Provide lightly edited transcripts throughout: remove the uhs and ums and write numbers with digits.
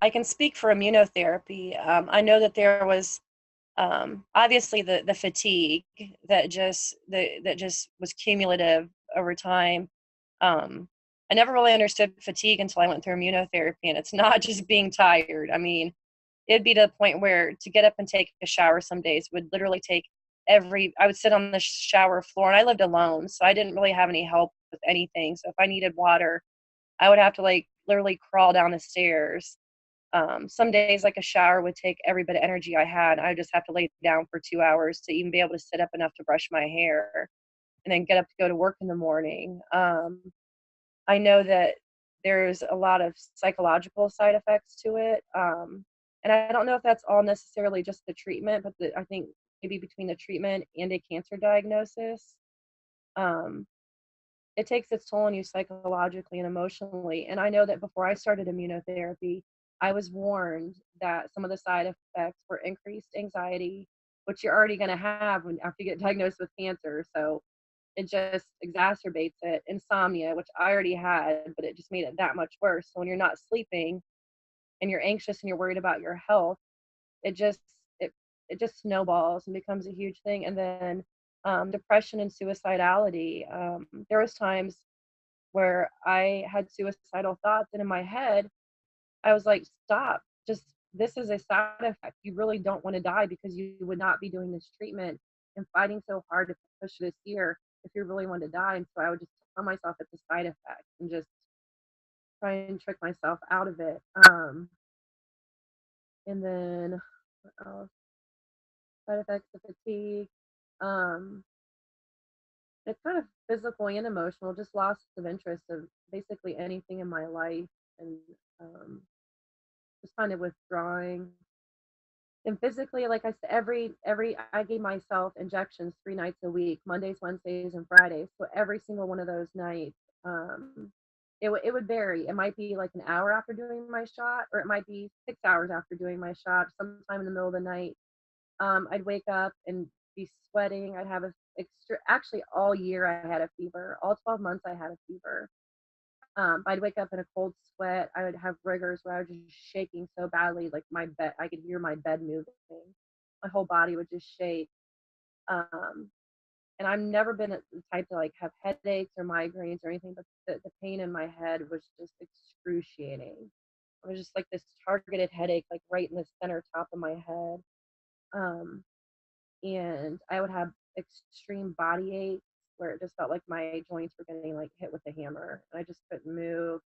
I can speak for immunotherapy. I know that there was obviously the fatigue that just was cumulative over time. Um, I never really understood fatigue until I went through immunotherapy, and it's not just being tired. I mean, it'd be to the point where to get up and take a shower some days would literally take I would sit on the shower floor, and I lived alone, so I didn't really have any help with anything. So if I needed water, I would have to like literally crawl down the stairs. Some days, like a shower would take every bit of energy I had. I would just have to lay down for 2 hours to even be able to sit up enough to brush my hair and then get up to go to work in the morning. I know that there's a lot of psychological side effects to it. And I don't know if that's all necessarily just the treatment, but I think maybe between the treatment and a cancer diagnosis, um, it takes its toll on you psychologically and emotionally. And I know that before I started immunotherapy, I was warned that some of the side effects were increased anxiety, which you're already going to have when after you get diagnosed with cancer. So it just exacerbates it. Insomnia, which I already had, but it just made it that much worse. So when you're not sleeping and you're anxious and you're worried about your health, it just it it just snowballs and becomes a huge thing. And then depression and suicidality. There was times where I had suicidal thoughts, and in my head, I was like, "Stop! Just this is a side effect. You really don't want to die because you would not be doing this treatment and fighting so hard to push this year if you really want to die." And so I would just tell myself it's a side effect and just try and trick myself out of it. And then what else? Side effects of fatigue. Um, it's kind of physical and emotional, just loss of interest of basically anything in my life, and um, just kind of withdrawing. And physically, like I said, every I gave myself injections 3 nights a week, Mondays, Wednesdays, and Fridays. So every single one of those nights, it would vary. It might be like an hour after doing my shot, or it might be 6 hours after doing my shot. Sometime in the middle of the night, I'd wake up and be sweating. I'd have a extra. Actually, all year I had a fever. All 12 months I had a fever. I'd wake up in a cold sweat. I would have rigors where I was just shaking so badly, like my bed, I could hear my bed moving. My whole body would just shake. Um, and I've never been the type to like have headaches or migraines or anything, but the pain in my head was just excruciating. It was just like this targeted headache, like right in the center top of my head. Um, and I would have extreme body aches where it just felt like my joints were getting like hit with a hammer, and I just couldn't move.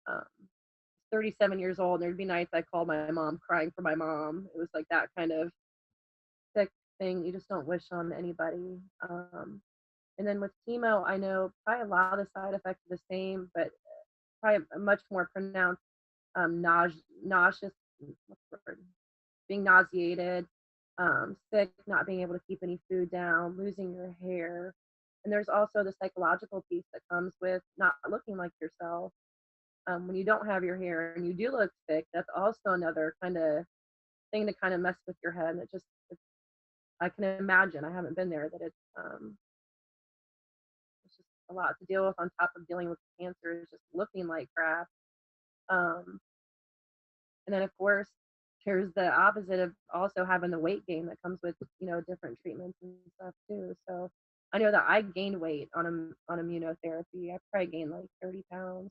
Um, 37 years old, and there'd be nights I called my mom crying for my mom. It was like that kind of sick thing you just don't wish on anybody. And then with chemo, I know probably a lot of the side effects are the same, but probably a much more pronounced nauseous, what's the word? Being nauseated, sick, not being able to keep any food down, losing your hair. And there's also the psychological piece that comes with not looking like yourself. When you don't have your hair and you do look sick, that's also another kind of thing to kind of mess with your head. And I can imagine, I haven't been there, that it's just a lot to deal with on top of dealing with cancer, is just looking like crap. Um, and then, of course, there's the opposite of also having the weight gain that comes with, different treatments and stuff too. So I know that I gained weight on immunotherapy. I probably gained like 30 pounds.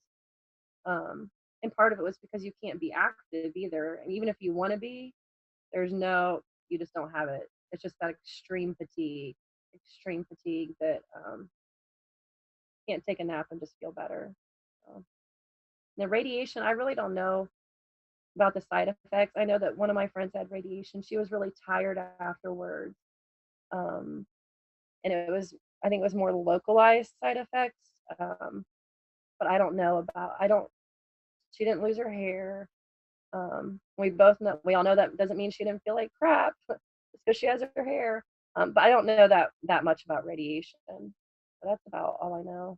Um, and part of it was because you can't be active either. And even if you want to be, you just don't have it. It's just that extreme fatigue that can't take a nap and just feel better. So, the radiation, I really don't know about the side effects. I know that one of my friends had radiation. She was really tired afterwards. Um, and I think it was more localized side effects. But I don't know she didn't lose her hair. We all know that doesn't mean she didn't feel like crap just because she has her hair. But I don't know that much about radiation. But that's about all I know.